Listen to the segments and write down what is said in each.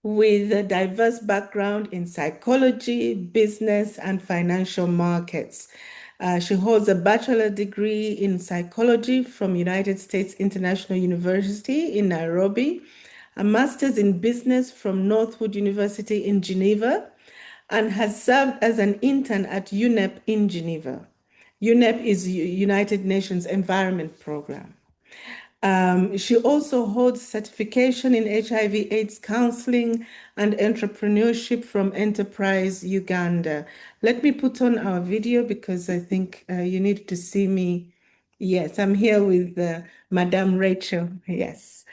with a diverse background in psychology, business, and financial markets. She holds a bachelor degree in psychology from United States International University in Nairobi, a master's in business from Northwood University in Geneva, and has served as an intern at UNEP in Geneva. UNEP is United Nations Environment Program. She also holds certification in HIV/AIDS counseling and entrepreneurship from Enterprise Uganda. Let me put on our video because I think you need to see me. Yes, I'm here with Madame Rachel. Yes.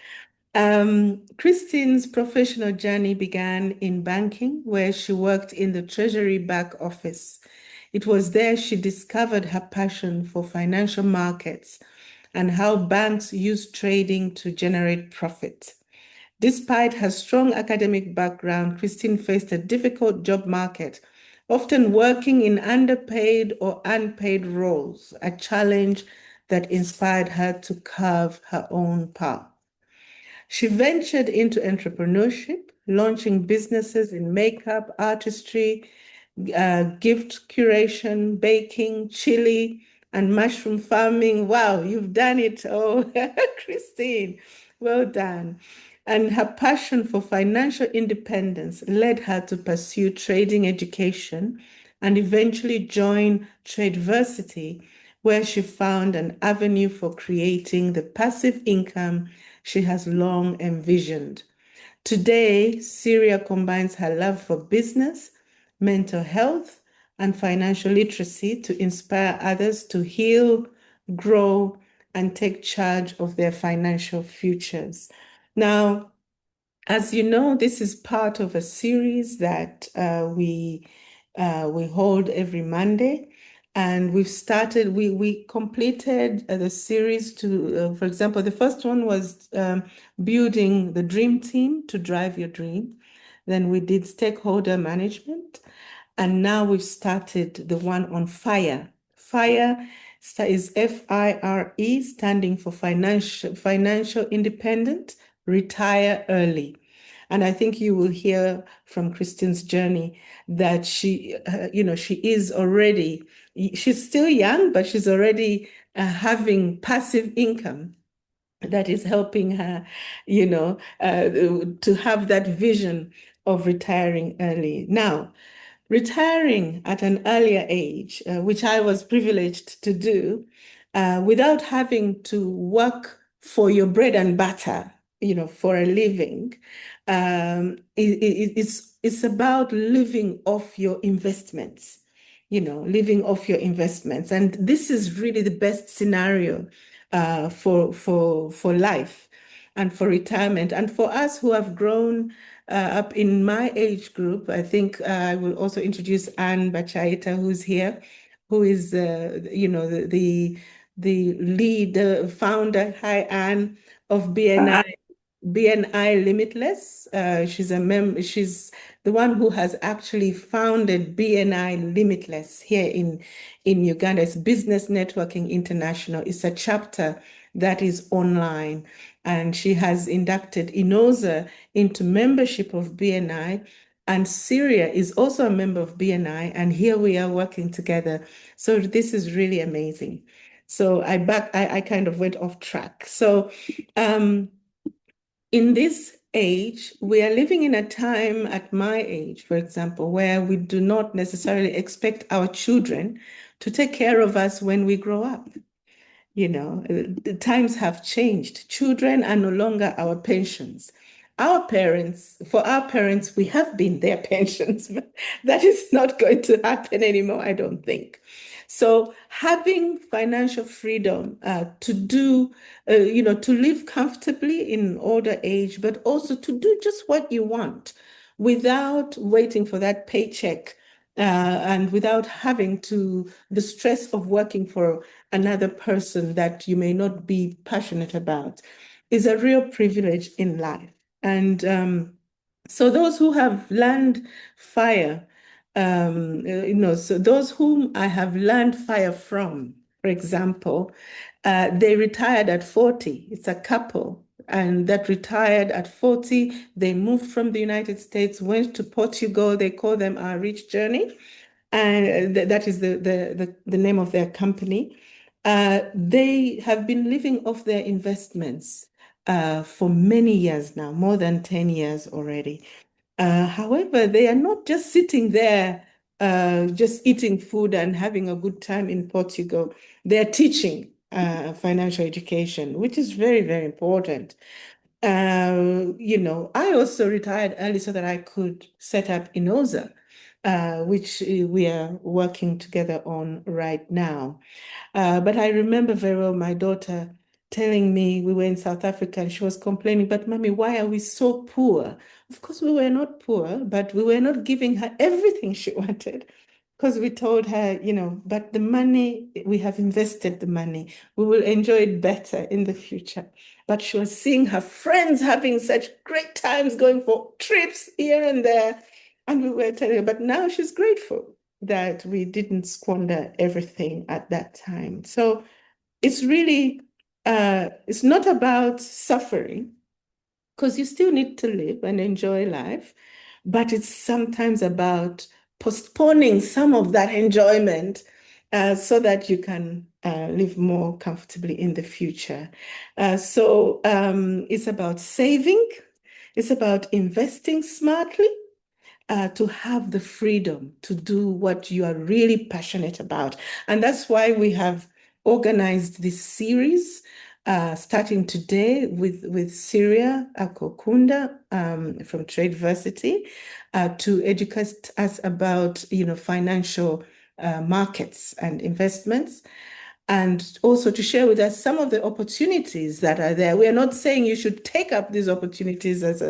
Christine's professional journey began in banking, where she worked in the Treasury back office. It was there she discovered her passion for financial markets and how banks use trading to generate profit. Despite her strong academic background, Christine faced a difficult job market, often working in underpaid or unpaid roles, a challenge that inspired her to carve her own path. She ventured into entrepreneurship, launching businesses in makeup, artistry, gift curation, baking, chili, and mushroom farming. Wow, you've done it. Oh, Christine, well done. And her passion for financial independence led her to pursue trading education and eventually join TradeVersity, where she found an avenue for creating the passive income she has long envisioned. Today, Cyria combines her love for business, mental health, and financial literacy to inspire others to heal, grow, and take charge of their financial futures. Now, as you know, this is part of a series that we hold every Monday. And we completed the series for example, the first one was building the dream team to drive your dream. Then we did stakeholder management. And now we've started the one on FIRE. FIRE is FIRE, standing for financial independent, retire early. And I think you will hear from Christine's journey that she is already, she's still young, but she's already having passive income that is helping her, to have that vision of retiring early. Now, retiring at an earlier age, which I was privileged to do, without having to work for your bread and butter, for a living, it's about living off your investments, living off your investments. And this is really the best scenario for life and for retirement. And for us who have grown up in my age group, I think I will also introduce Anne Bachaita, who's here, who is, the lead founder, hi Anne, of BNI Limitless. She's the one who has actually founded BNI Limitless here in Uganda. It's Business Networking International. It's a chapter that is online. And she has inducted INOZA into membership of BNI. And Cyria is also a member of BNI. And here we are working together. So this is really amazing. So I kind of went off track. So in this age, we are living in a time at my age, for example, where we do not necessarily expect our children to take care of us when we grow up. The times have changed. Children are no longer our pensions. For our parents, we have been their pensions. That is not going to happen anymore, I don't think. So having financial freedom to do, to live comfortably in older age, but also to do just what you want without waiting for that paycheck and without having the stress of working for another person that you may not be passionate about is a real privilege in life. And so those who have learned FIRE, so those whom I have learned FIRE from, for example, they retired at 40. It's a couple. and that retired at 40. They moved from the United States, went to Portugal. They call them Our Rich Journey, and that is the name of their company. They have been living off their investments for many years now, more than 10 years already. However, they are not just sitting there, just eating food and having a good time in Portugal. They are teaching financial education, which is very, very important. I also retired early so that I could set up INOZA, which we are working together on right now. But I remember very well my daughter telling me we were in South Africa and she was complaining, but mommy, why are we so poor? Of course, we were not poor, but we were not giving her everything she wanted because we told her, but the money, we have invested the money. We will enjoy it better in the future. But she was seeing her friends having such great times going for trips here and there. And we were telling her, but now she's grateful that we didn't squander everything at that time. So it's really, it's not about suffering, because you still need to live and enjoy life, but it's sometimes about postponing some of that enjoyment so that you can live more comfortably in the future. So it's about saving, it's about investing smartly, to have the freedom to do what you are really passionate about. And that's why we have organized this series starting today with Cyria Akokunda from TradeVersity to educate us about financial markets and investments, and also to share with us some of the opportunities that are there. We are not saying you should take up these opportunities as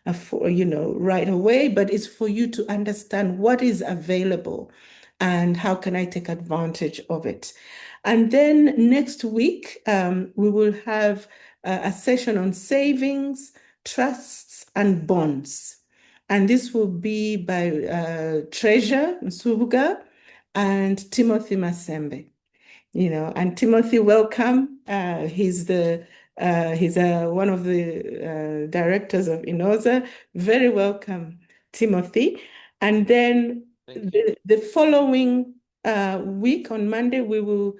right away, but it's for you to understand what is available and how can I take advantage of it. And then next week, we will have a session on savings, trusts, and bonds. And this will be by Treasure Nsubuga and Timothy Masembe. And Timothy, welcome. He's one of the directors of INOZA. Very welcome, Timothy. And then the following week on Monday, we will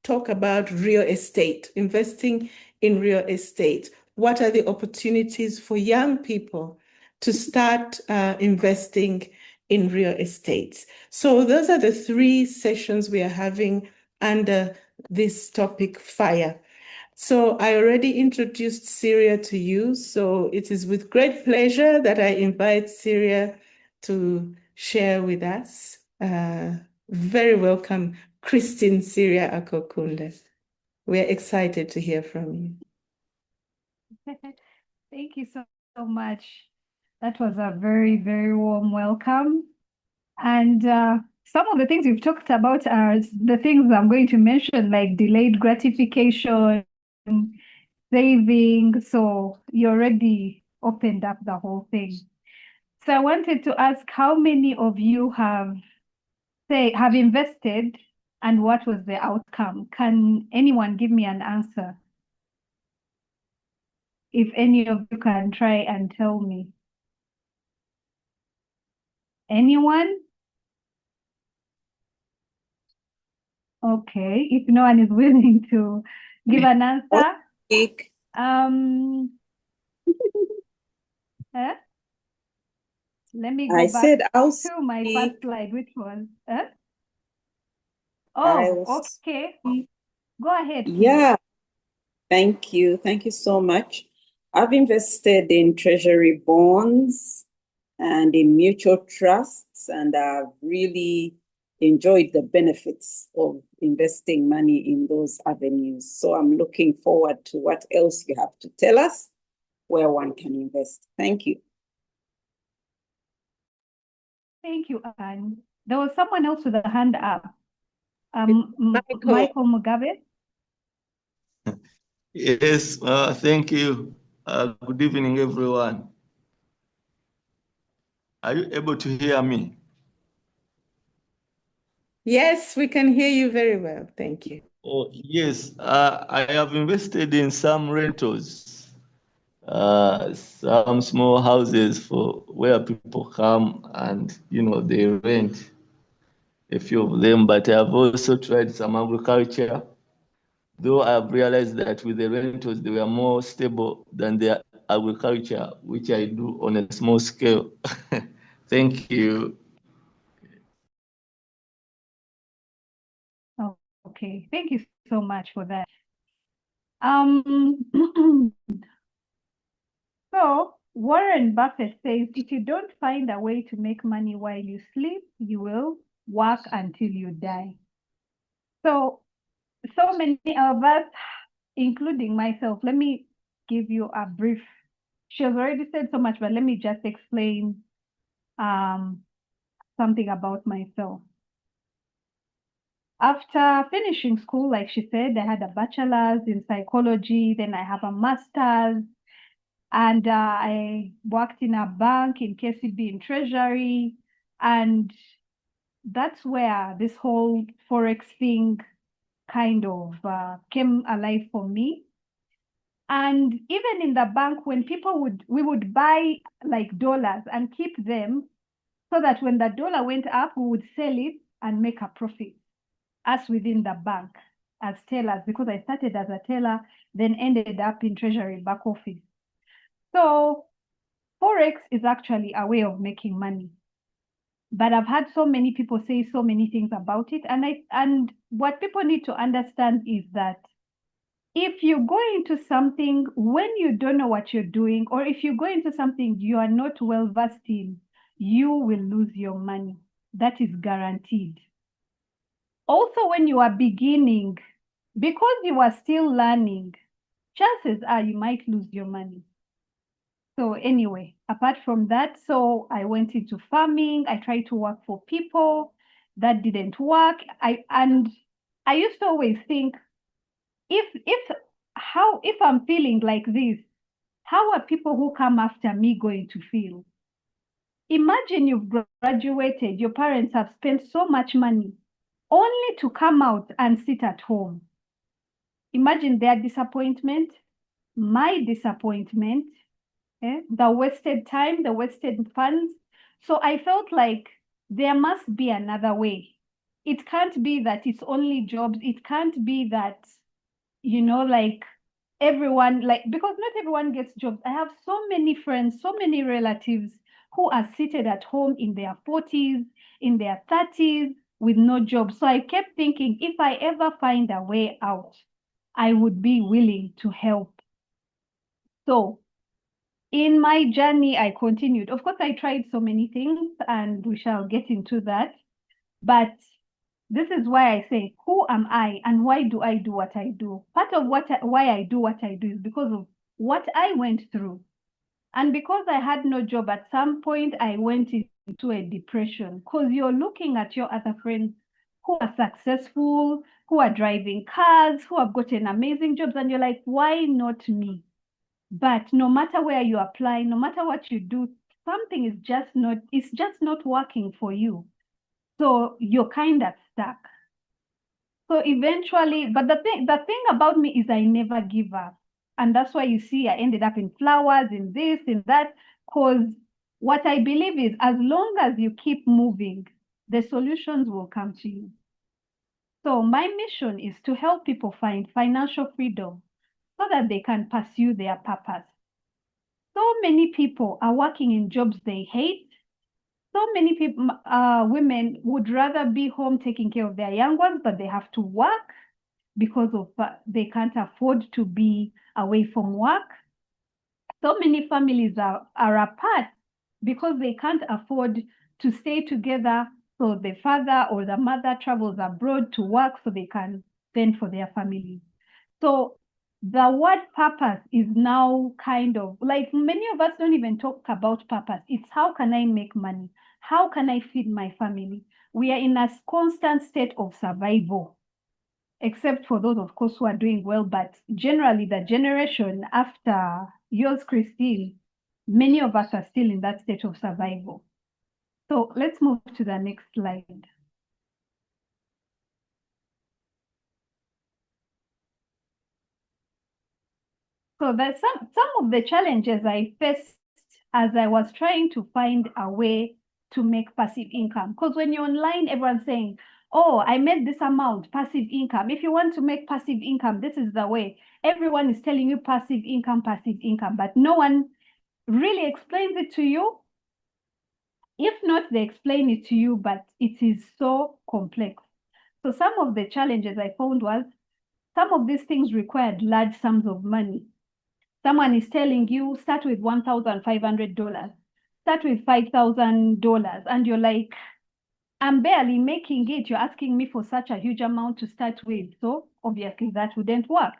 talk about real estate, investing in real estate. What are the opportunities for young people to start investing in real estate? So those are the 3 sessions we are having under this topic, FIRE. So I already introduced Cyria to you. So it is with great pleasure that I invite Cyria to share with us. Very welcome, Christine Cyria Akokunda. We're excited to hear from you. Thank you so much. That was a very, very warm welcome. And some of the things you've talked about are the things I'm going to mention, like delayed gratification, saving. So you already opened up the whole thing. So I wanted to ask how many of you have invested and what was the outcome? Can anyone give me an answer? If any of you can try and tell me. Anyone? Okay, if no one is willing to give an answer. Let me go back to my first slide, which was okay. Go ahead, please. Yeah, thank you. Thank you so much. I've invested in treasury bonds and in mutual trusts, and I've really enjoyed the benefits of investing money in those avenues. So I'm looking forward to what else you have to tell us where one can invest. Thank you. Thank you, Anne. There was someone else with a hand up. Michael Mugabe. Yes, thank you. Good evening, everyone. Are you able to hear me? Yes, we can hear you very well. Thank you. Oh, yes, I have invested in some rentals. some small houses for where people come and they rent a few of them. But I've also tried some agriculture, though I've realized that with the rentals they were more stable than the agriculture, which I do on a small scale. Thank you. Oh, okay, thank you so much for that. So Warren Buffett says, if you don't find a way to make money while you sleep, you will work until you die. So many of us, including myself, let me give you a brief. She has already said so much, but let me just explain something about myself. After finishing school, like she said, I had a bachelor's in psychology, then I have a master's, and I worked in a bank in KCB in treasury, and that's where this whole Forex thing kind of came alive for me. And even in the bank, when we would buy like dollars and keep them so that when the dollar went up, we would sell it and make a profit, us within the bank as tellers, because I started as a teller, then ended up in treasury back office. So Forex is actually a way of making money. But I've had so many people say so many things about it. And what people need to understand is that if you go into something when you don't know what you're doing, or if you go into something you are not well versed in, you will lose your money. That is guaranteed. Also, when you are beginning, because you are still learning, chances are you might lose your money. So anyway, apart from that, so I went into farming. I tried to work for people. That didn't work. And I used to always think, if I'm feeling like this, how are people who come after me going to feel? Imagine you've graduated, your parents have spent so much money only to come out and sit at home. Imagine their disappointment, my disappointment, the wasted time, the wasted funds. So I felt like there must be another way. It can't be that it's only jobs. It can't be that, like everyone, because not everyone gets jobs. I have so many friends, so many relatives who are seated at home in their 40s, in their 30s with no job. So I kept thinking, if I ever find a way out, I would be willing to help. So in my journey, I continued. Of course, I tried so many things, and we shall get into that. But this is why I say, who am I and why do I do what I do? Part of why I do what I do is because of what I went through. And because I had no job, at some point, I went into a depression, because you're looking at your other friends who are successful, who are driving cars, who have gotten amazing jobs, and you're like, why not me? But no matter where you apply, no matter what you do, something is just not working for you. So you're kind of stuck. So eventually, but the thing about me is I never give up. And that's why you see I ended up in flowers, in this, in that, because what I believe is as long as you keep moving, the solutions will come to you. So my mission is to help people find financial freedom so that they can pursue their purpose. So many people are working in jobs they hate. So many people, women would rather be home taking care of their young ones, but they have to work because of they can't afford to be away from work. So many families are apart because they can't afford to stay together. So the father or the mother travels abroad to work so they can fend for their families. So the word purpose is now kind of like, many of us don't even talk about purpose. It's how can I make money? How can I feed my family? We are in a constant state of survival, except for those, of course, who are doing well. But generally, the generation after yours, Christine, many of us are still in that state of survival. So let's move to the next slide. So that's some of the challenges I faced as I was trying to find a way to make passive income. Because when you're online, everyone's saying, oh, I made this amount, passive income. If you want to make passive income, this is the way. Everyone is telling you passive income, but no one really explains it to you. If not, they explain it to you, but it is so complex. So some of the challenges I found was some of these things required large sums of money. Someone is telling you, start with $1,500, start with $5,000, and you're like, I'm barely making it. You're asking me for such a huge amount to start with. So obviously that wouldn't work.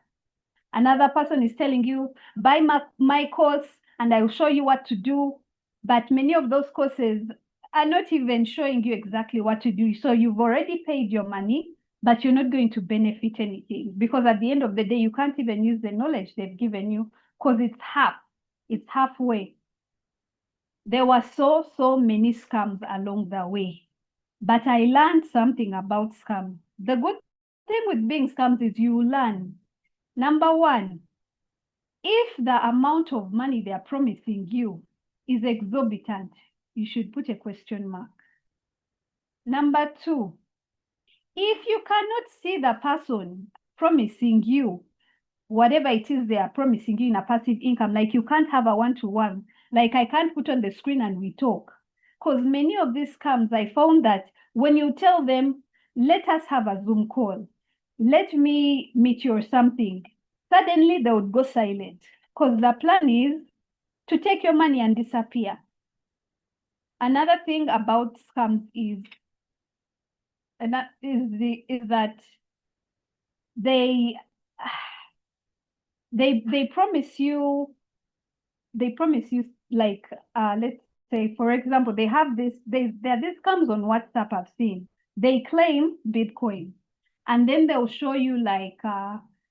Another person is telling you, buy my course and I will show you what to do. But many of those courses are not even showing you exactly what to do. So you've already paid your money, but you're not going to benefit anything, because at the end of the day, you can't even use the knowledge they've given you because it's halfway. There were so many scams along the way. But I learned something about scams. The good thing with being scams is you learn. Number one, if the amount of money they are promising you is exorbitant, you should put a question mark. Number two, if you cannot see the person promising you whatever it is they are promising you in a passive income, like you can't have a one-to-one, like I can't put on the screen and we talk. Because many of these scams, I found that when you tell them, let us have a Zoom call, let me meet you or something, suddenly they would go silent, because the plan is to take your money and disappear. Another thing about scams is that they promise you like let's say, for example, there are these scams on WhatsApp I've seen. They claim Bitcoin, and then they'll show you like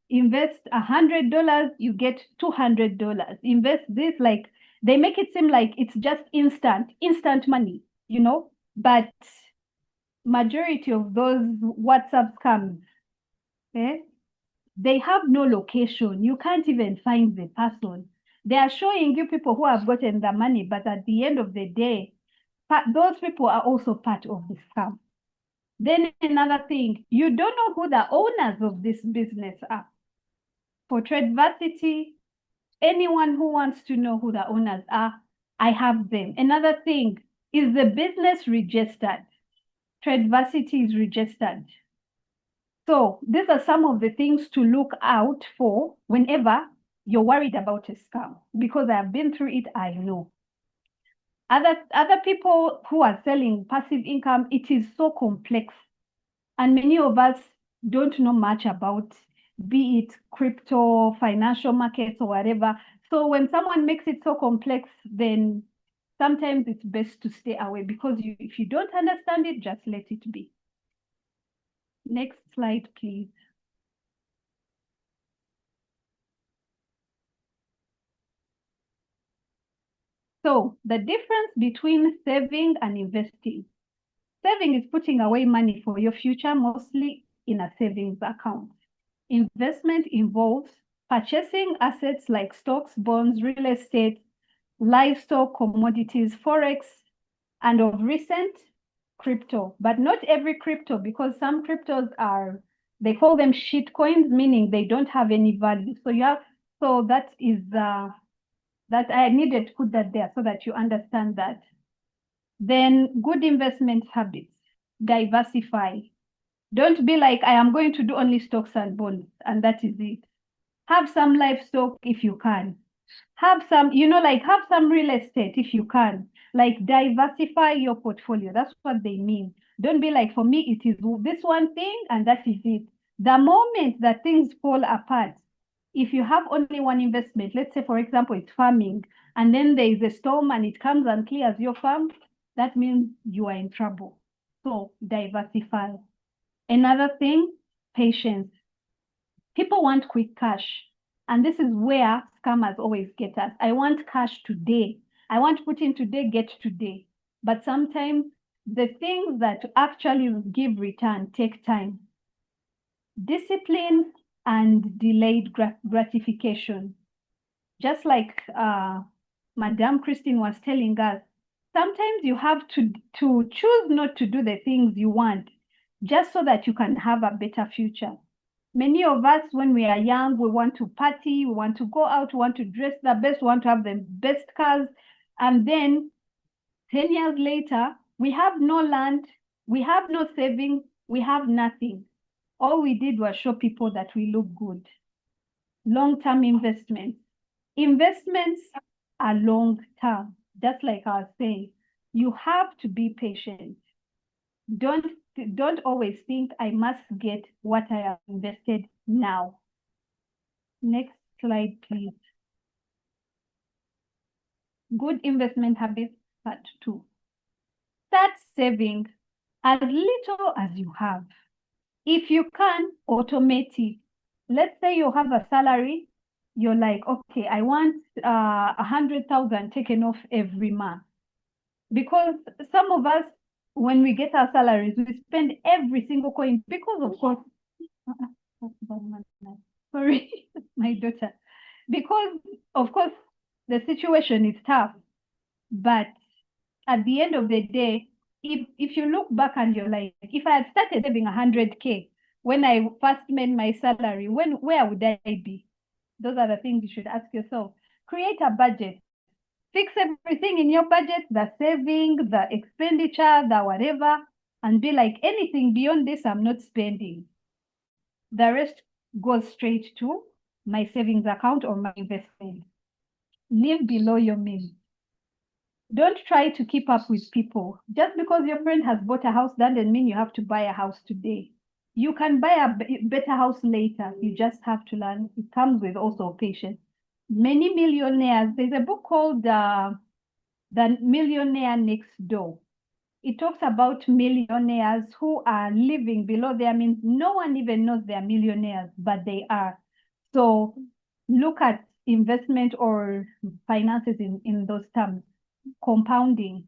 invest $100, you get $200. Invest this, like they make it seem like it's just instant money, you know. But majority of those WhatsApp scams, they have no location. You can't even find the person. They are showing you people who have gotten the money, but at the end of the day, those people are also part of the scam. Then another thing, you don't know who the owners of this business are. For TradeVersity, anyone who wants to know who the owners are, I have them. Another thing, is the business registered? TradeVersity is registered. So these are some of the things to look out for whenever you're worried about a scam, because I've been through it, I know. Other people who are selling passive income, it is so complex. And many of us don't know much about, be it crypto, financial markets, or whatever. So when someone makes it so complex, then sometimes it's best to stay away, because if you don't understand it, just let it be. Next slide, please. So the difference between saving and investing. Saving is putting away money for your future, mostly in a savings account. Investment involves purchasing assets like stocks, bonds, real estate, livestock, commodities, Forex, and of recent, crypto. But not every crypto, because some cryptos they call them shit coins, meaning they don't have any value. So that is that I needed to put that there so that you understand that. Then good investment habits, diversify. Don't be like, I am going to do only stocks and bonds, and that is it. Have some livestock if you can. Have some, have some real estate if you can. Like diversify your portfolio. That's what they mean. Don't be like, for me, it is this one thing and that is it. The moment that things fall apart, if you have only one investment, let's say, for example, it's farming, and then there is a storm and it comes and clears your farm, that means you are in trouble. So diversify. Another thing, patience. People want quick cash. And this is where scammers always get us. I want cash today. I want to put in today, get today. But sometimes the things that actually give return take time. Discipline and delayed gratification. Just like Madame Christine was telling us, sometimes you have to choose not to do the things you want just so that you can have a better future. Many of us, when we are young, we want to party, we want to go out, we want to dress the best, we want to have the best cars. And then 10 years later, we have no land, we have no savings, we have nothing. All we did was show people that we look good. Long-term investments. Investments are long-term, just like I was saying. You have to be patient. Don't always think I must get what I have invested now. Next slide, please. Good investment habits, part 2. Start saving as little as you have. If you can, automate it. Let's say you have a salary, you're like, okay, I want 100,000 taken off every month. Because some of us, when we get our salaries, we spend every single coin because, of course, sorry, my daughter. Because, of course, the situation is tough. But at the end of the day, if you look back and you're like, if I had started saving 100K when I first made my salary, where would I be? Those are the things you should ask yourself. Create a budget. Fix everything in your budget, the saving, the expenditure, the whatever, and be like, anything beyond this, I'm not spending. The rest goes straight to my savings account or my investment. Live below your means. Don't try to keep up with people. Just because your friend has bought a house doesn't mean you have to buy a house today. You can buy a better house later. You just have to learn. It comes with also patience. Many millionaires, there's a book called The Millionaire Next Door. It talks about millionaires who are living below their means. No one even knows they're millionaires, but they are. So look at investment or finances in those terms. Compounding.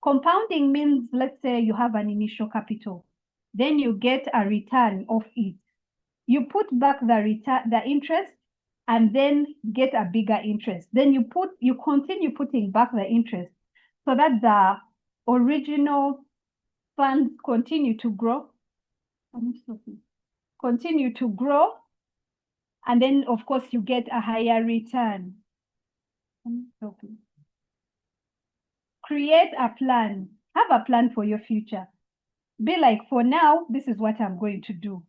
Compounding means, let's say you have an initial capital, then you get a return of it. You put back the interest, and then get a bigger interest. Then you continue putting back the interest so that the original funds continue to grow. Continue to grow. And then, of course, you get a higher return. Create a plan. Have a plan for your future. Be like, for now, this is what I'm going to do.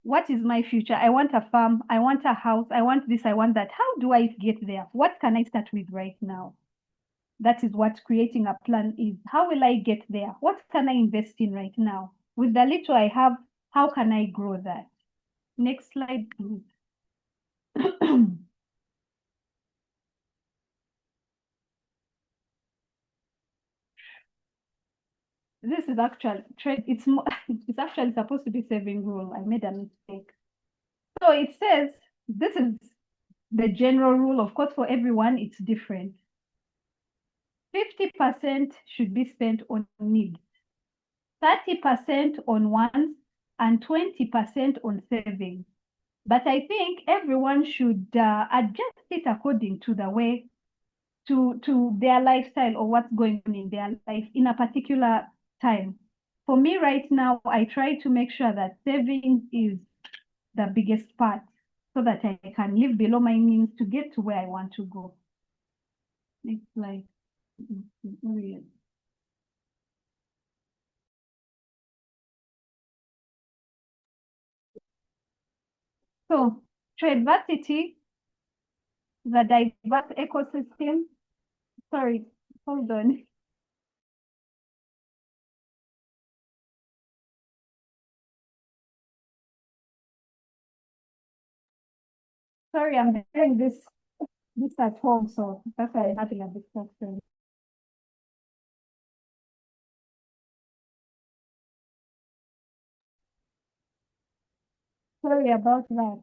What is my future? I want a farm. I want a house. I want this. I want that. How do I get there? What can I start with right now? That is what creating a plan is. How will I get there? What can I invest in right now? With the little I have, how can I grow that? Next slide, please. This is actually trade. It's actually supposed to be saving rule. I made a mistake. So it says this is the general rule. Of course, for everyone, it's different. 50% should be spent on needs, 30% on wants, and 20% on savings. But I think everyone should adjust it according to the way, to their lifestyle or what's going on in their life in a particular time. For me right now, I try to make sure that savings is the biggest part so that I can live below my means to get to where I want to go. Next slide. So TradeVersity, the diverse ecosystem. Sorry, hold on. Sorry, I'm doing this at home, so that's why I'm having a distraction. Sorry about that.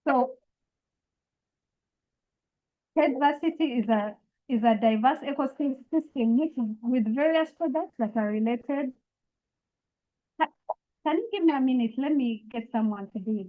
So TradeVersity is a diverse ecosystem with various products that are related. Can you give me a minute? Let me get someone to do it.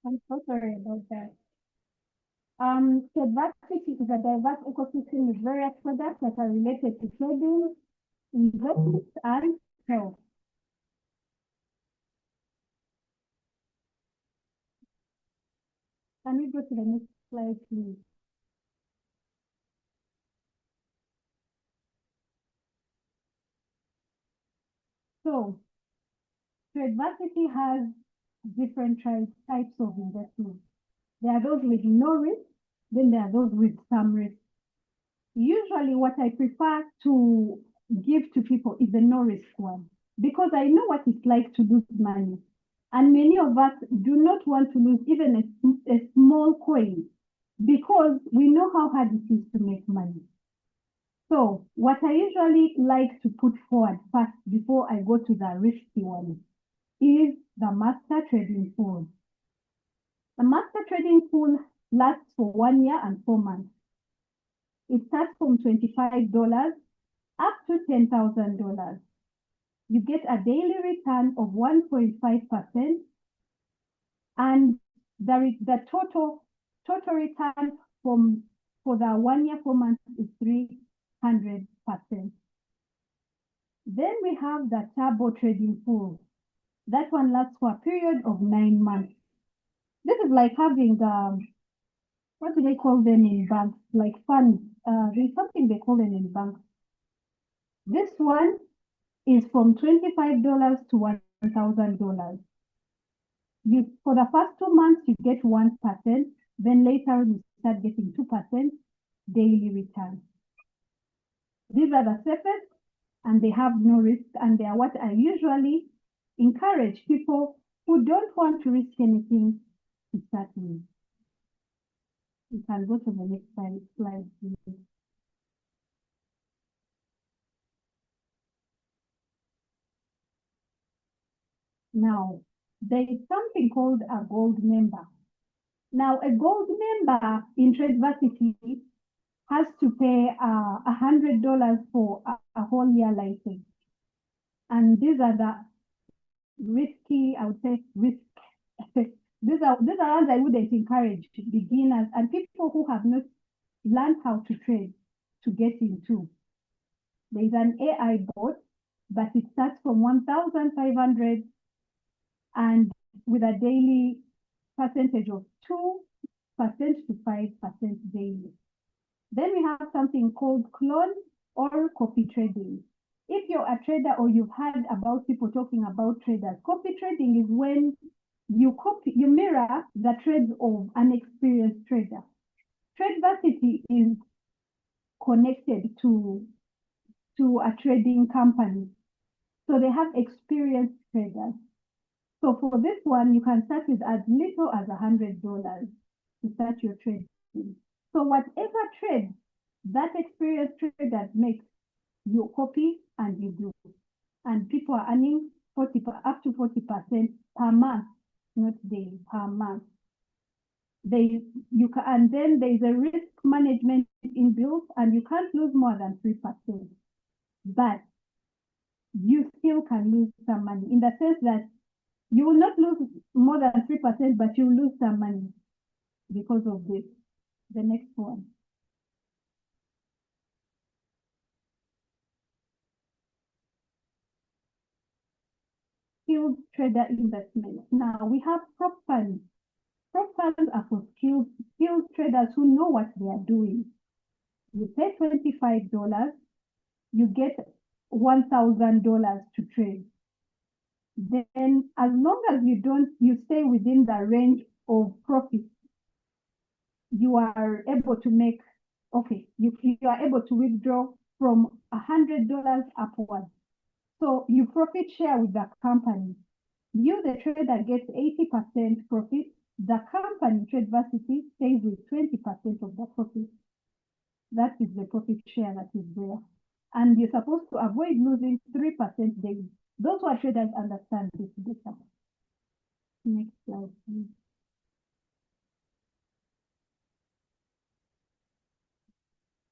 I'm so sorry about that. TradeVersity is a diverse ecosystem with various products that are related to trading, investments, and health. Can we go to the next slide, please? So, TradeVersity has different types of investments. There are those with no risk, then there are those with some risk. Usually what I prefer to give to people is the no risk one, because I know what it's like to lose money. And many of us do not want to lose even a small coin, because we know how hard it is to make money. So what I usually like to put forward first before I go to the risky one is the master trading pool. The master trading pool lasts for 1 year and 4 months. It starts from $25 up to $10,000. You get a daily return of 1.5%, and the total return for the 1 year, 4 months is 300%. Then we have the turbo trading pool. That one lasts for a period of 9 months. This is like having what do they call them in banks? Like funds. There's something they call them in banks. This one is from $25 to $1,000. For the first 2 months, you get 1%. Then later you start getting 2% daily return. These are the safest, and they have no risk, and they are what I usually encourage people who don't want to risk anything to start with. You can go to the next slide, please. Now, there is something called a gold member. Now, a gold member in TradeVersity has to pay $100 for a whole year license. And these are the risky, I would say, risk. These are ones I wouldn't encourage beginners and people who have not learned how to trade to get into. There is an AI bot, but it starts from 1,500 and with a daily percentage of 2% to 5% daily. Then we have something called clone or copy trading. If you're a trader or you've heard about people talking about traders, copy trading is when you mirror the trades of an experienced trader. TradeVersity is connected to a trading company. So they have experienced traders. So for this one, you can start with as little as $100 to start your trading. So whatever trade that experienced trader makes, you copy and you do. And people are earning up to 40% per month, not daily, per month. And then there is a risk management inbuilt, and you can't lose more than 3%. But you still can lose some money in the sense that you will not lose more than 3%, but you lose some money because of this. The next one. Skilled trader investment. Now we have prop funds. Prop funds are for skilled traders who know what they are doing. You pay $25, you get $1,000 to trade. Then as long as you stay within the range of profit, you are able to make, you are able to withdraw from $100 upwards. So you profit share with the company. You, the trader, gets 80% profit. The company, TradeVersity, stays with 20% of the profit. That is the profit share that is there. And you're supposed to avoid losing 3% daily. Those who are traders understand this better. Next slide, please.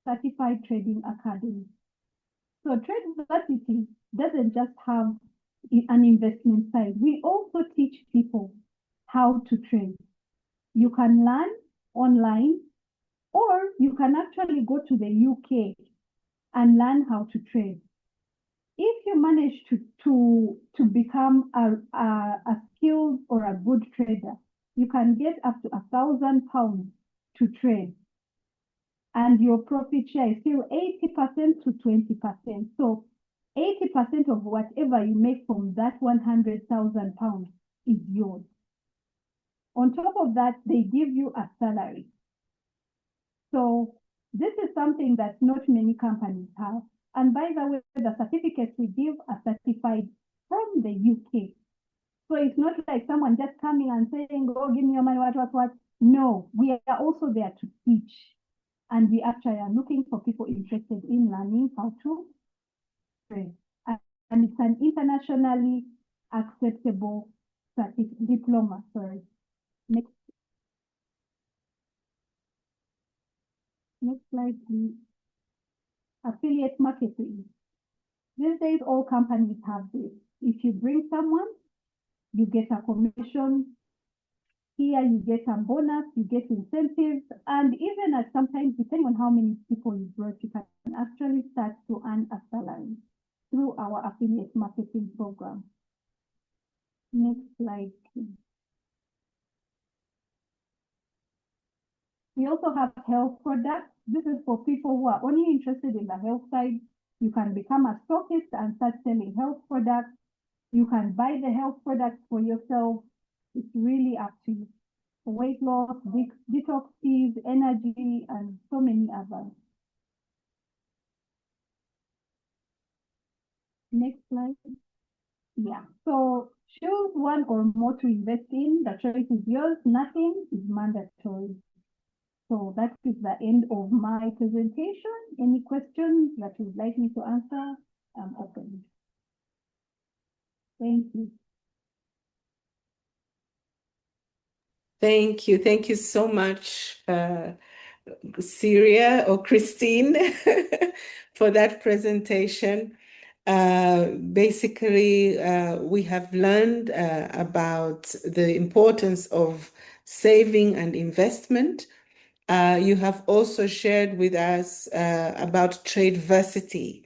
Certified Trading Academy. So TradeVersity doesn't just have an investment side. We also teach people how to trade. You can learn online, or you can actually go to the UK and learn how to trade. If you manage to become a skilled or a good trader, you can get up to £1,000 to trade. And your profit share is still 80% to 20%. So 80% of whatever you make from that £100,000 is yours. On top of that, they give you a salary. So this is something that not many companies have. And by the way, the certificates we give are certified from the UK. So it's not like someone just coming and saying, oh, give me your money, what. No, we are also there to teach. And we actually are looking for people interested in learning how to trade. And it's an internationally acceptable diploma. Sorry. Next slide, please. Affiliate marketing. These days, all companies have this. If you bring someone, you get a commission. Here, you get a bonus, you get incentives, and even at sometimes, depending on how many people you brought, you can actually start to earn a salary through our affiliate marketing program. Next slide, please. We also have health products. This is for people who are only interested in the health side. You can become a stockist and start selling health products. You can buy the health products for yourself. It's really up to you. Weight loss, detox teas, energy, and so many others. Next slide. Yeah, so choose one or more to invest in. The choice is yours. Nothing is mandatory. So that is the end of my presentation. Any questions that you'd like me to answer? I'm open. Thank you. Thank you. Thank you so much, Cyria or Christine, for that presentation. Basically, we have learned about the importance of saving and investment. You have also shared with us about TradeVersity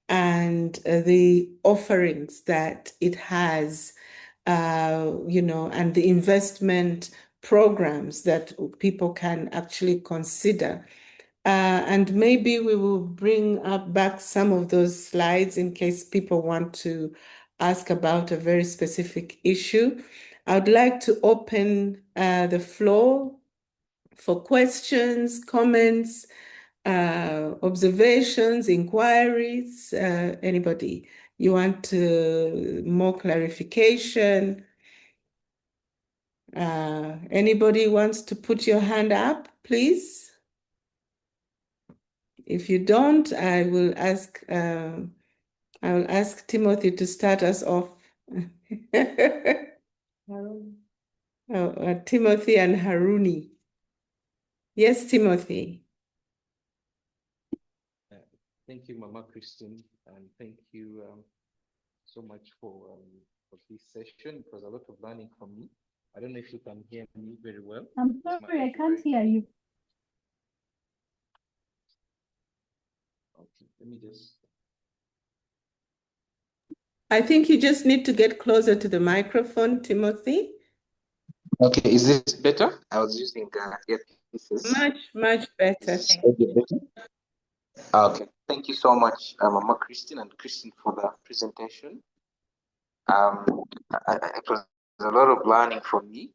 and the offerings that it has, and the investment programs that people can actually consider. And maybe we will bring back some of those slides in case people want to ask about a very specific issue. I would like to open the floor for questions, comments, observations, inquiries. Anybody? You want more clarification? Anybody wants to put your hand up, please? If you don't, I will ask Timothy to start us off. Timothy and Haruni. Yes, Timothy. Thank you, Mama Christine, and thank you so much for this session. It was a lot of learning from me. I don't know if you can hear me very well. I'm sorry, I can't hear you. Okay, let me just. I think you just need to get closer to the microphone, Timothy. Okay, is this better? I was using earpieces. Much better. Thank you. Okay, thank you so much, Mama Christine and Christine, for the presentation. It was a lot of learning from me.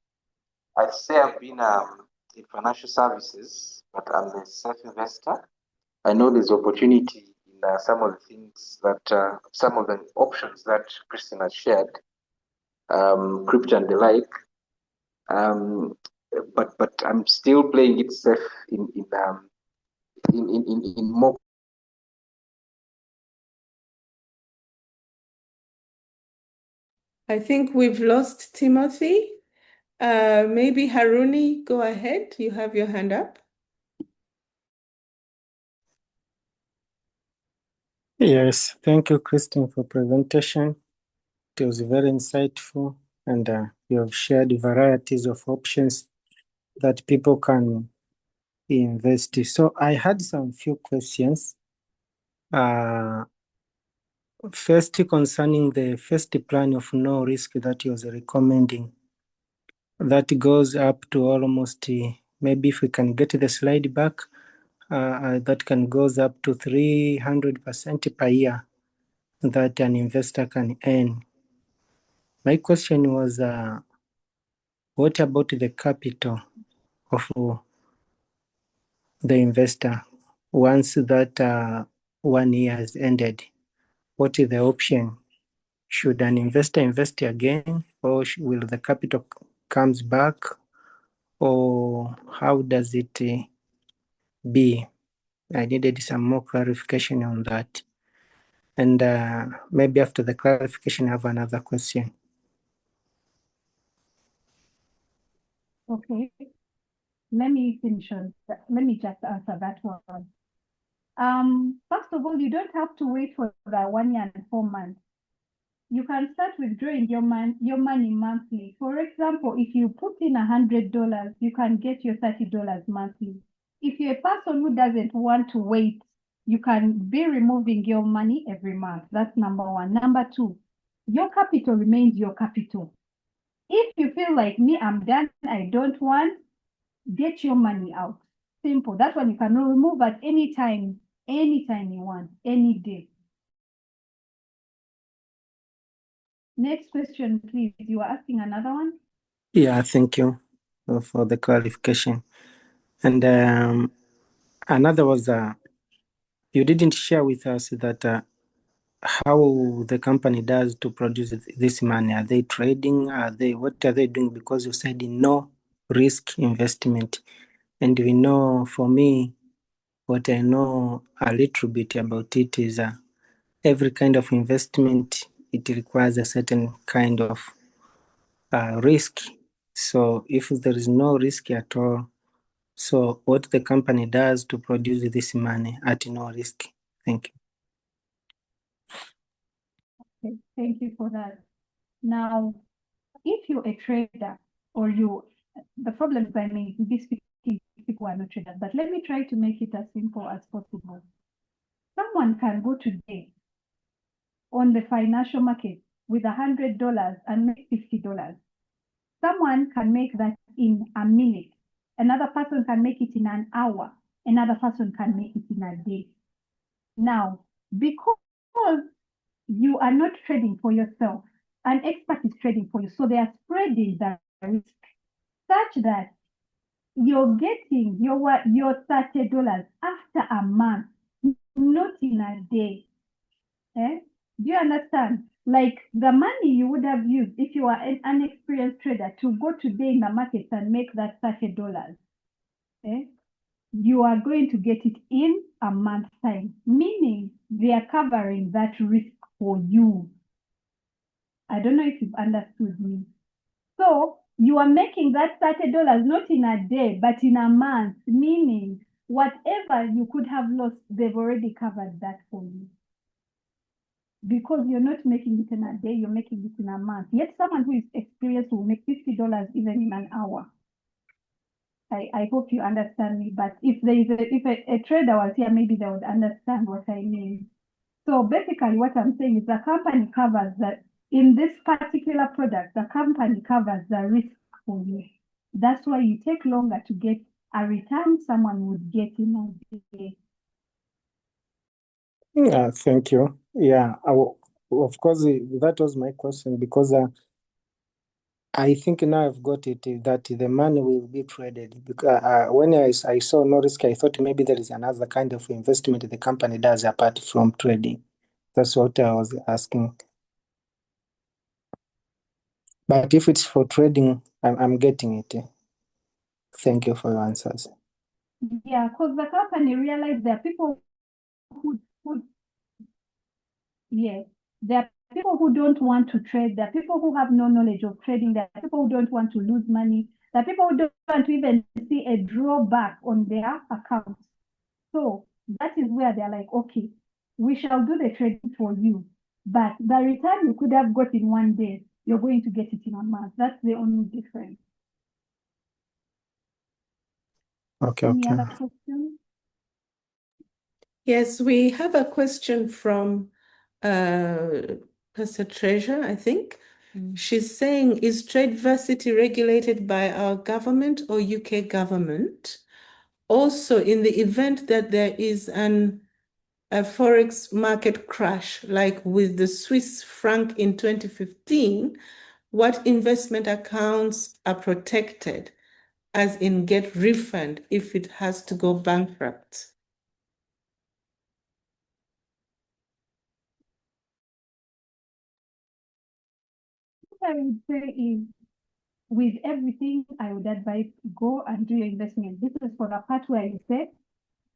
I'd say I've been in financial services, but I'm a self-investor. I know there's opportunity in some of the things that, some of the options that Christine has shared, crypto and the like. But I'm still playing it safe in more. I think we've lost Timothy. Maybe Haruni, go ahead. You have your hand up. Yes, thank you, Christine, for presentation. It was very insightful, and you have shared varieties of options that people can invest. So I had some few questions. First, concerning the first plan of no risk that he was recommending, that goes up to almost, maybe if we can get the slide back, that can goes up to 300% per year that an investor can earn. My question was, what about the capital of the investor once that 1 year has ended? What is the option? Should an investor invest again, or will the capital comes back, or how does it be? I needed some more clarification on that. And maybe after the clarification, I have another question. Okay. Let me finish on that. Let me just answer that one. First of all, you don't have to wait for the 1 year and 4 months. You can start withdrawing your money monthly. For example, if you put in $100, you can get your $30 monthly. If you're a person who doesn't want to wait, you can be removing your money every month. That's number one. Number two, your capital remains your capital. If you feel like me, I'm done, I don't want, get your money out. Simple. That one you can remove at any time you want, any day. Next question, please. You were asking another one? Yeah, thank you for the clarification. And another was, you didn't share with us that how the company does to produce this money. Are they trading? What are they doing? Because you said no risk investment. And we know, for me, what I know a little bit about it is every kind of investment, it requires a certain kind of risk. So if there is no risk at all, so what the company does to produce this money at no risk? Thank you. Okay, thank you for that. Now, if you're a trader or the problem is, I mean, these people are not traders, but let me try to make it as simple as possible. Someone can go today on the financial market with $100 and make $50. Someone can make that in a minute. Another person can make it in an hour. Another person can make it in a day. Now, because you are not trading for yourself, an expert is trading for you. So they are spreading the risk such that you're getting your $30 after a month, not in a day. Eh? Do you understand? Like the money you would have used if you are an unexperienced trader to go today in the market and make that $30, you are going to get it in a month's time, meaning they are covering that risk for you. I don't know if you've understood me. So you are making that $30 not in a day, but in a month, meaning whatever you could have lost, they've already covered that for you. Because you're not making it in a day, you're making it in a month. Yet someone who is experienced will make $50 even in an hour. I hope you understand me, but if a trader was here, maybe they would understand what I mean. So basically what I'm saying is the company covers that. In this particular product, the company covers the risk for you. That's why you take longer to get a return someone would get in a day. Yeah, thank you. Yeah, of course, that was my question, because I think now I've got it, that the money will be traded. Because when I saw no risk, I thought maybe there is another kind of investment the company does apart from trading. That's what I was asking. But if it's for trading, I'm getting it. Thank you for your answers. Yeah, because the company realized there are people who there are people who don't want to trade. There are people who have no knowledge of trading. There are people who don't want to lose money. There are people who don't want to even see a drawback on their accounts. So that is where they're like, okay, we shall do the trading for you. But the return you could have got in 1 day, you're going to get it in a month. That's the only difference. Okay, Any okay. other questions? Yes, we have a question from Pastor Treasure, I think. She's saying, is TradeVersity regulated by our government or UK government? Also, in the event that there is a Forex market crash, like with the Swiss franc in 2015, what investment accounts are protected, as in get refund if it has to go bankrupt? What I would say is, with everything, I would advise go and do your investment. This is for the part where you said,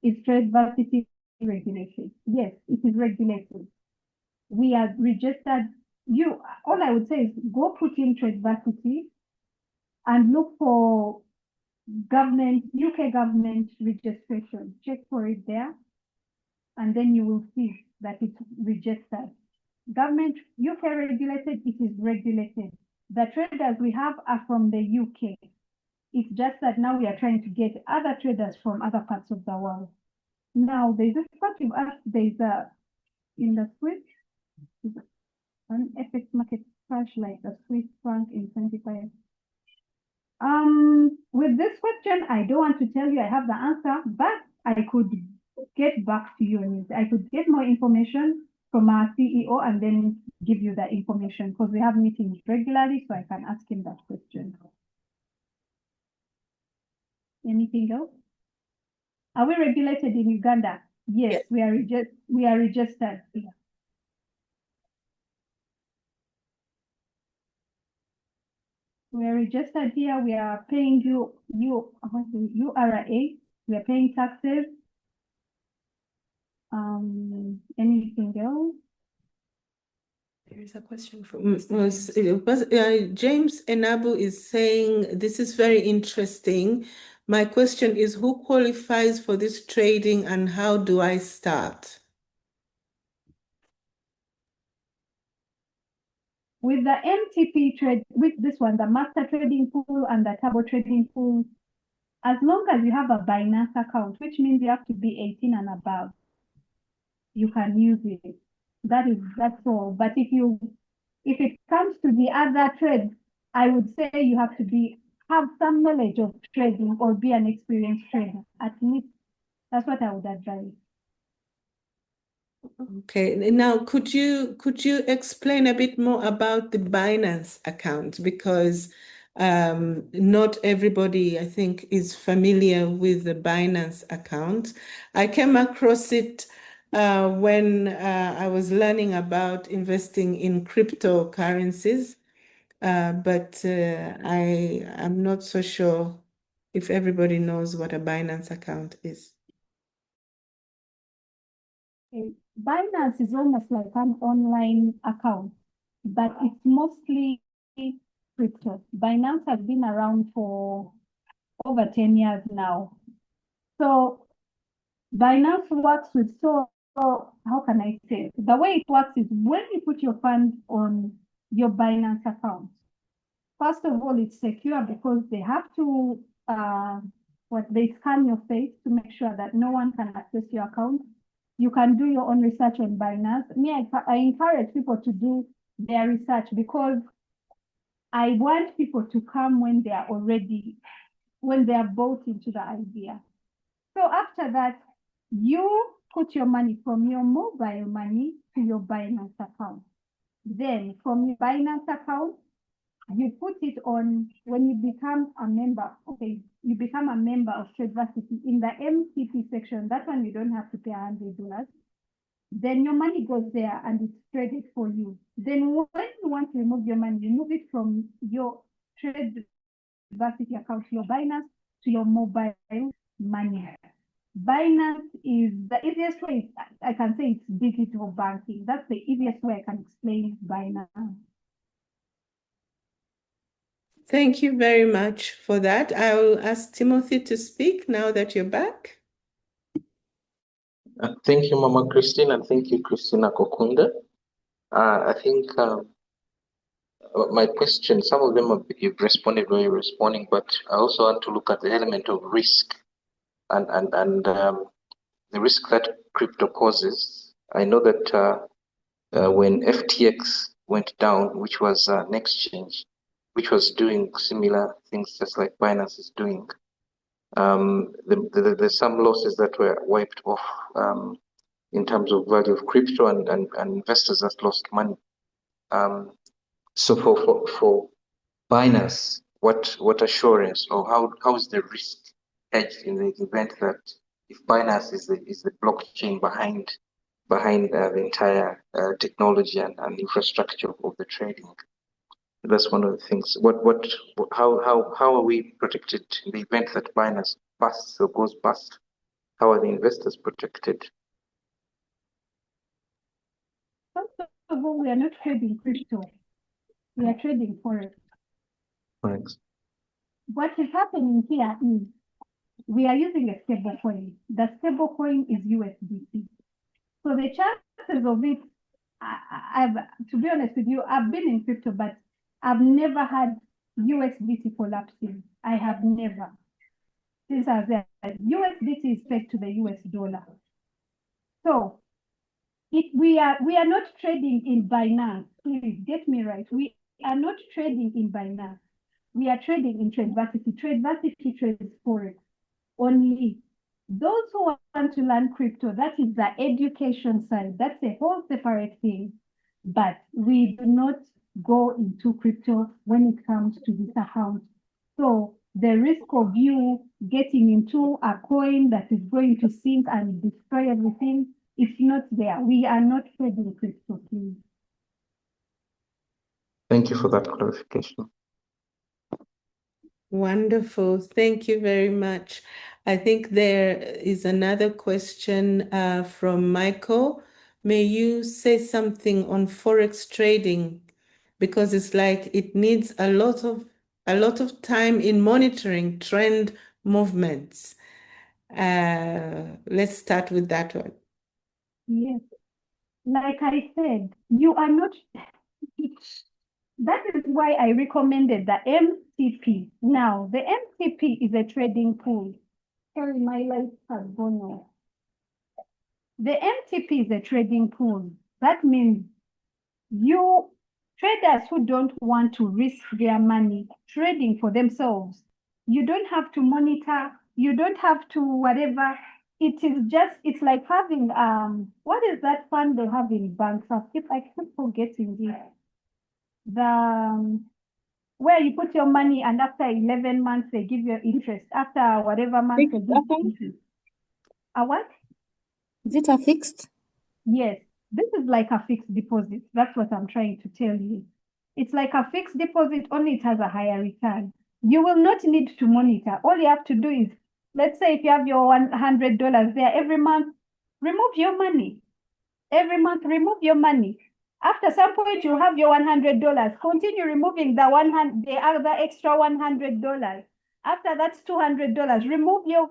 is TradeVersity regulated? Yes, it is regulated. We are registered. All I would say is go put in TradeVersity and look for UK government registration. Check for it there, and then you will see that it's registered. Government UK regulated, it is regulated. The traders we have are from the UK. It's just that now we are trying to get other traders from other parts of the world. Now, there's a part of us, in the Swiss, an FX market crash like the Swiss franc in 25. With this question, I don't want to tell you I have the answer, but I could get back to you on it. I could get more information from our CEO and then give you the information, because we have meetings regularly, so I can ask him that question. Anything else? Are we regulated in Uganda? Yes, we are registered here. We are registered here. We are paying URA. We are paying taxes. Anything else? There is a question from James Enabu is saying, this is very interesting. My question is, who qualifies for this trading and how do I start? With the MTP trade, with this one, the master trading pool and the turbo trading pool, as long as you have a Binance account, which means you have to be 18 and above, you can use it. That's all. But if it comes to the other trades, I would say you have to have some knowledge of trading or be an experienced trader. At least that's what I would advise. Okay, now could you explain a bit more about the Binance account, because not everybody, I think, is familiar with the Binance account. I came across it when I was learning about investing in cryptocurrencies, but I am not so sure if everybody knows what a Binance account is. Binance is almost like an online account, but it's mostly crypto. Binance has been around for over 10 years now. So Binance works with, how can I say it? The way it works is when you put your funds on your Binance account, first of all, it's secure because they have to, they scan your face to make sure that no one can access your account. You can do your own research on Binance. I encourage people to do their research because I want people to come when they are bought into the idea. So after that, you put your money from your mobile money to your Binance account. Then from your Binance account, you put it on when you become a member. Okay, you become a member of TradeVersity in the MTP section. That one you don't have to pay $100. Then your money goes there and it's traded for you. Then when you want to remove your money, you move it from your TradeVersity account, your Binance, to your mobile money. Binance is the easiest way. I can say it's digital banking. That's the easiest way I can explain Binance. Thank you very much for that. I will ask Timothy to speak now that you're back. Thank you, Mama Christine, and thank you, Cyria Akokunda. I think my question, some of them you've responded where you're responding, but I also want to look at the element of risk the risk that crypto poses. I know that when FTX went down, which was an exchange, which was doing similar things just like Binance is doing, there's some losses that were wiped off in terms of value of crypto and investors that lost money. So for Binance, what assurance or how is the risk hedged in the event that if Binance is the blockchain behind the entire technology and infrastructure of the trading? That's one of the things. How are we protected in the event that Binance busts or goes bust? How are the investors protected? First of all, we are not trading crypto. We are trading Forex. Forex. What is happening here is we are using a stable coin. The stable coin is USDT. So the chances of it, to be honest with you, I've been in crypto, but I've never had USDT collapsing. I have never. Since I said USDT is pegged to the US dollar. So we are not trading in Binance. Please get me right. We are not trading in Binance. We are trading in TradeVersity. TradeVersity trades Forex only. Those who want to learn crypto, that is the education side. That's a whole separate thing. But we do not go into crypto when it comes to this account. So the risk of you getting into a coin that is going to sink and destroy everything is not there. We are not trading crypto, please. Thank you for that clarification. Wonderful. Thank you very much. I think there is another question from Michael. May you say something on Forex trading? Because it's like it needs a lot of time in monitoring trend movements. Let's start with that one. Yes. Like I said, you are not... That is why I recommended the MTP. Now, the MTP is a trading pool. Sorry, my light has gone off. The MTP is a trading pool. That means you traders who don't want to risk their money trading for themselves, you don't have to monitor, you don't have to whatever. It is just, it's like having, what is that fund they have in banks? I keep forgetting it. Where you put your money and after 11 months, they give you interest. After whatever month, they give you interest. A what? Is it a fixed? Yes, this is like a fixed deposit. That's what I'm trying to tell you. It's like a fixed deposit, only it has a higher return. You will not need to monitor. All you have to do is, let's say if you have your $100 there, every month, remove your money. Every month, remove your money. After some point, you have your $100. Continue removing the other extra $100. After that's $200. Remove your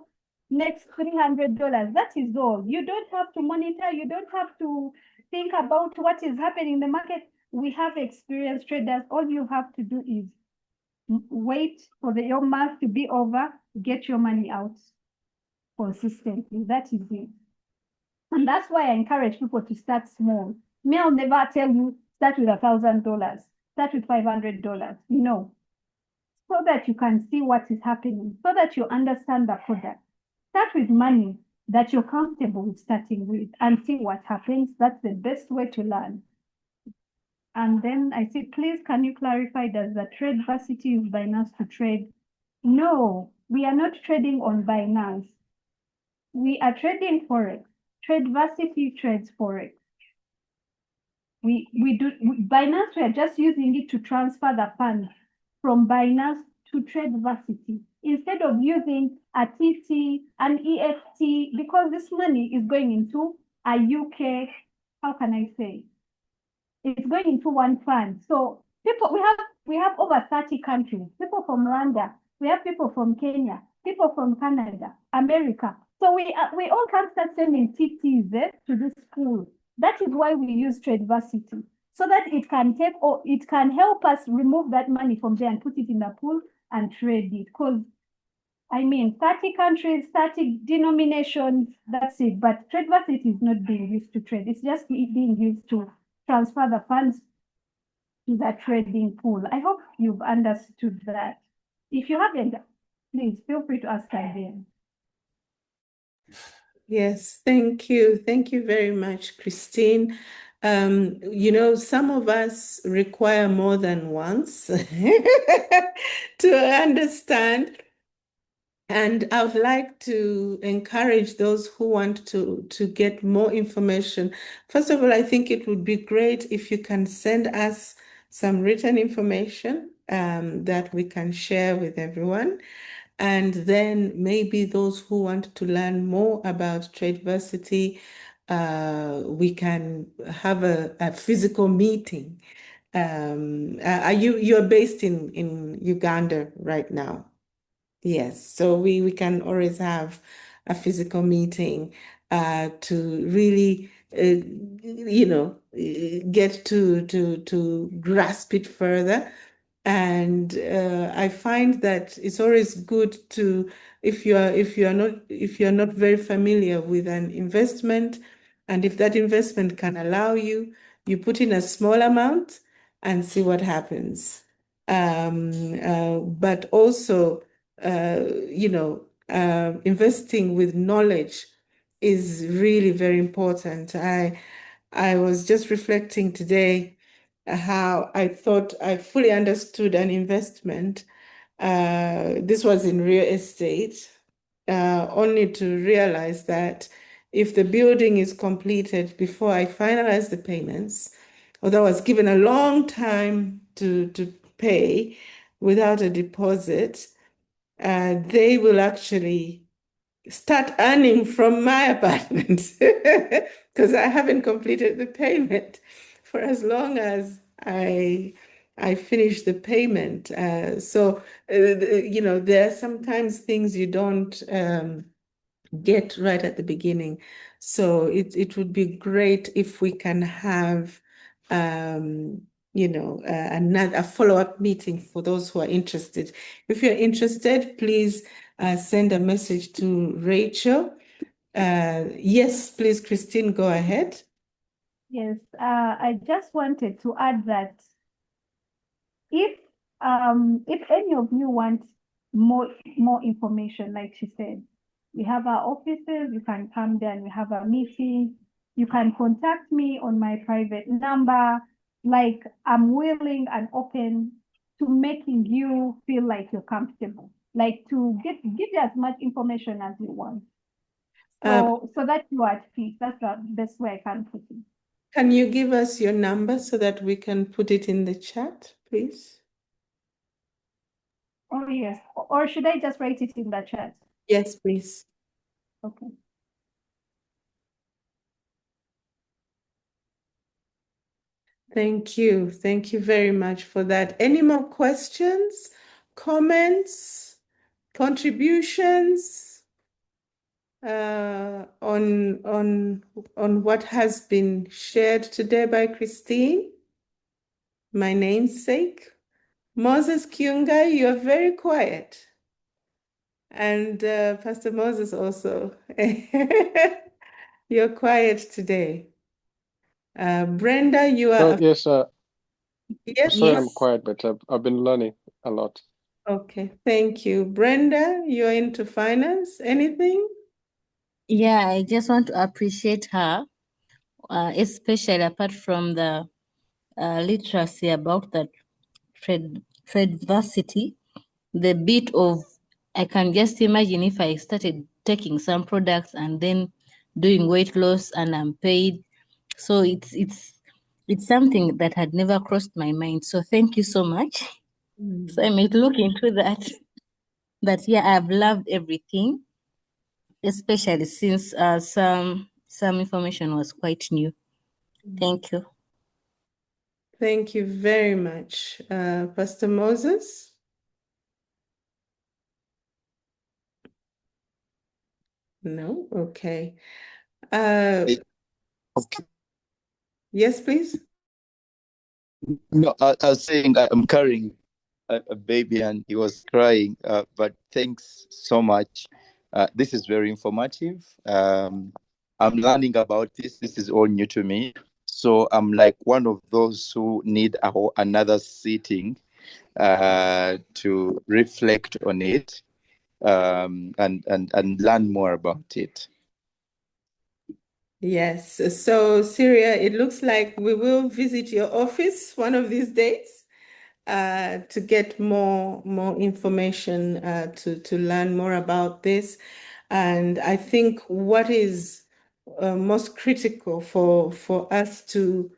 next $300. That is all. You don't have to monitor. You don't have to think about what is happening in the market. We have experienced traders. All you have to do is wait for your month to be over, get your money out consistently. That is it. And that's why I encourage people to start small. Me, I'll never tell you start with $1,000, start with $500. No. So that you can see what is happening, so that you understand the product. Start with money that you're comfortable with starting with and see what happens. That's the best way to learn. And then I say, please, can you clarify, does the TradeVersity use Binance to trade? No, we are not trading on Binance. We are trading Forex. TradeVersity trades Forex. Binance, we are just using it to transfer the funds from Binance to TradeVersity instead of using a TT, an EFT, because this money is going into a UK, how can I say? It's going into one fund. So people, we have over 30 countries, people from Rwanda, we have people from Kenya, people from Canada, America. So we all can start sending TTs to this pool. That is why we use TradeVersity, so that it can help us remove that money from there and put it in the pool and trade it. Because I mean, 30 countries, 30 denominations, that's it. But TradeVersity is not being used to trade. It's just being used to transfer the funds to that trading pool. I hope you've understood that. If you haven't, please feel free to ask again. Yes, thank you. Thank you very much, Christine. Some of us require more than once to understand. And I would like to encourage those who want to get more information. First of all, I think it would be great if you can send us some written information that we can share with everyone. And then maybe those who want to learn more about TradeVersity, we can have a physical meeting. You're based in Uganda right now? Yes, so we can always have a physical meeting to really get to grasp it further. And I find that it's always good to, if you're not very familiar with an investment, and if that investment can allow you, you put in a small amount and see what happens. But also, investing with knowledge is really very important. I was just reflecting today how I thought I fully understood an investment. This was in real estate, only to realize that if the building is completed before I finalize the payments, although I was given a long time to pay without a deposit, they will actually start earning from my apartment because I haven't completed the payment for as long as I finish the payment. There are sometimes things you don't get right at the beginning. So it would be great if we can have a follow-up meeting for those who are interested. If you're interested, please send a message to Rachel. Yes, please, Christine, go ahead. Yes, I just wanted to add that if any of you want more information, like she said, we have our offices, you can come there and we have a meeting. You can contact me on my private number. Like, I'm willing and open to making you feel like you're comfortable, like to give you as much information as you want. So that you are at peace. That's the best way I can put it. Can you give us your number so that we can put it in the chat, please? Oh, yes. Or should I just write it in the chat? Yes, please. Okay. Thank you. Thank you very much for that. Any more questions, comments, contributions on what has been shared today by Christine, my namesake? Moses Kyunga, you're very quiet. And Pastor Moses also. You're quiet today. Brenda, you are... Yes, yes. sorry, I'm quiet, but I've been learning a lot. Okay, thank you. Brenda, you're into finance. Anything? Yeah, I just want to appreciate her, especially apart from the literacy about the TradeVersity, the bit of, I can just imagine if I started taking some products and then doing weight loss and I'm paid. So it's something that had never crossed my mind. So thank you so much. So I might look into that. But yeah, I've loved everything, especially since some information was quite new. Thank you. Thank you very much. Pastor Moses? No? Okay. Okay. Yes, please. No, I was saying I'm carrying a baby and he was crying. But thanks so much. This is very informative. I'm learning about this. This is all new to me. So I'm like one of those who need another sitting to reflect on it and learn more about it. Yes. So, Cyria, it looks like we will visit your office one of these days to get more information to learn more about this. And I think what is most critical for us to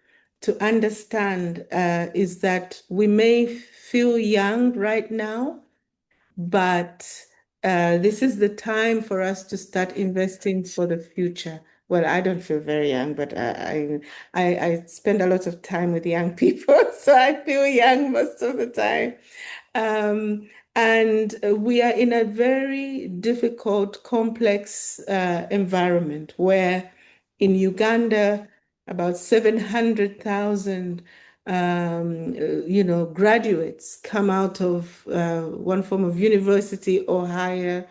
understand is that we may feel young right now, but this is the time for us to start investing for the future. Well, I don't feel very young, but I spend a lot of time with young people, so I feel young most of the time. And we are in a very difficult, complex environment where in Uganda, about 700,000 graduates come out of one form of university or higher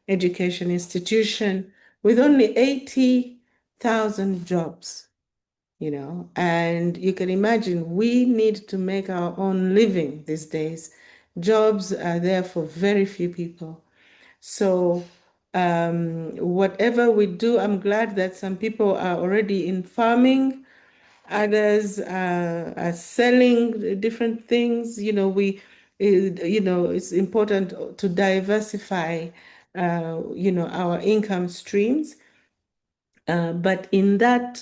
education institution with only 80,000 jobs, and you can imagine we need to make our own living these days. Jobs are there for very few people. So whatever we do, I'm glad that some people are already in farming. Others are selling different things. It's important to diversify, our income streams. But in that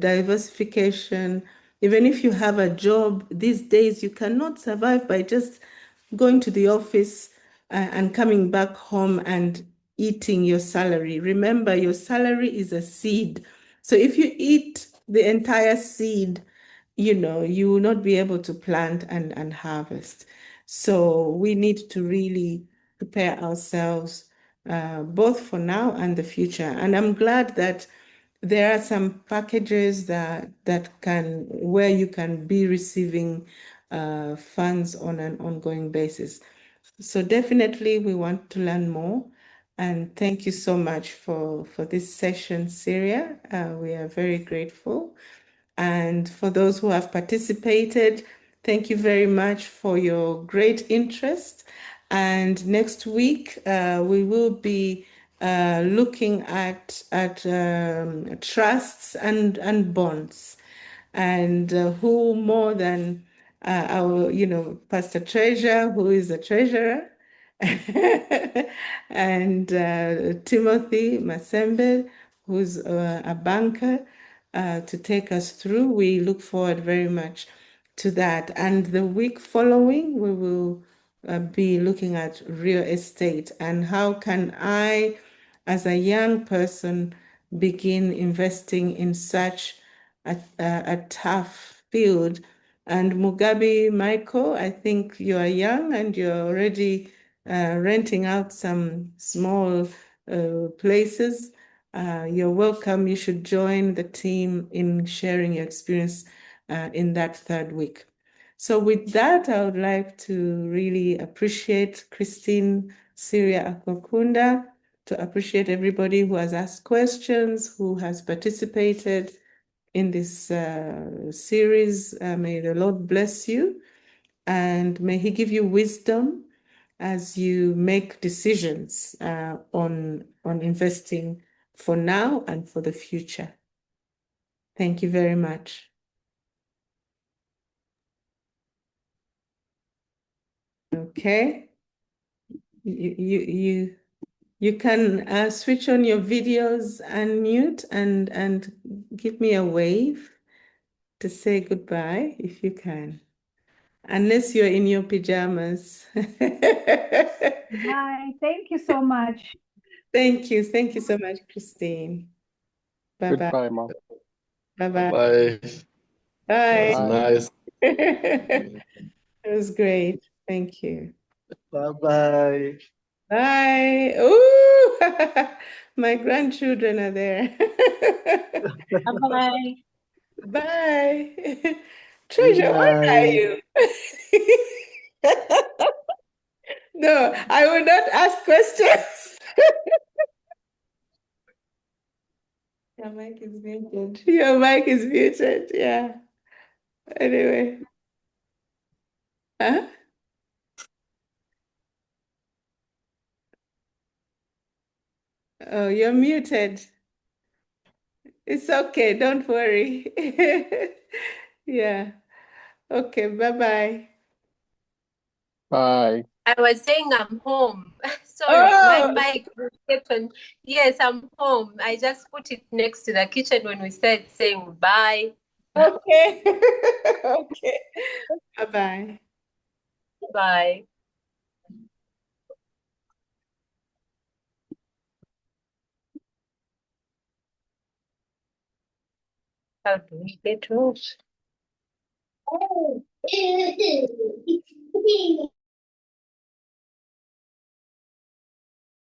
diversification, even if you have a job, these days you cannot survive by just going to the office and coming back home and eating your salary. Remember, your salary is a seed. So if you eat the entire seed, you will not be able to plant and harvest. So we need to really prepare ourselves both for now and the future. And I'm glad that there are some packages where you can be receiving funds on an ongoing basis. So definitely we want to learn more. And thank you so much for this session, Cyria. We are very grateful. And for those who have participated, thank you very much for your great interest. And next week, we will be looking at trusts and bonds. And who more than our, Pastor Treasurer, who is a treasurer, and Timothy Masembe, who's a banker, to take us through. We look forward very much to that. And the week following, we will be looking at real estate and how can I, as a young person, begin investing in such a tough field. And Mugabe Michael, I think you are young and you're already renting out some small places. You're welcome. You should join the team in sharing your experience in that third week. So with that, I would like to really appreciate Christine Cyria Akokunda, to appreciate everybody who has asked questions, who has participated in this series. May the Lord bless you, and may He give you wisdom as you make decisions on investing for now and for the future. Thank you very much. Okay. You can switch on your videos and mute and give me a wave to say goodbye if you can. Unless you're in your pajamas. Bye. Thank you so much. Thank you. Thank you so much, Christine. Bye-bye. Goodbye, Mom. Bye-bye. Bye. Bye. That's nice. It was great. Thank you. Bye-bye. Bye. Ooh, my grandchildren are there. Bye-bye. Bye. Good Treasure, where are night. you? No, I will not ask questions. Your mic is muted. Your mic is muted. Yeah. Anyway. Huh? Oh, you're muted. It's okay. Don't worry. Yeah. Okay. Bye-bye. Bye. I was saying I'm home. Sorry, my Oh, mic kept on. Yes, I'm home. I just put it next to the kitchen when we said saying bye. okay. Okay. Bye-bye. Bye. How do we get off?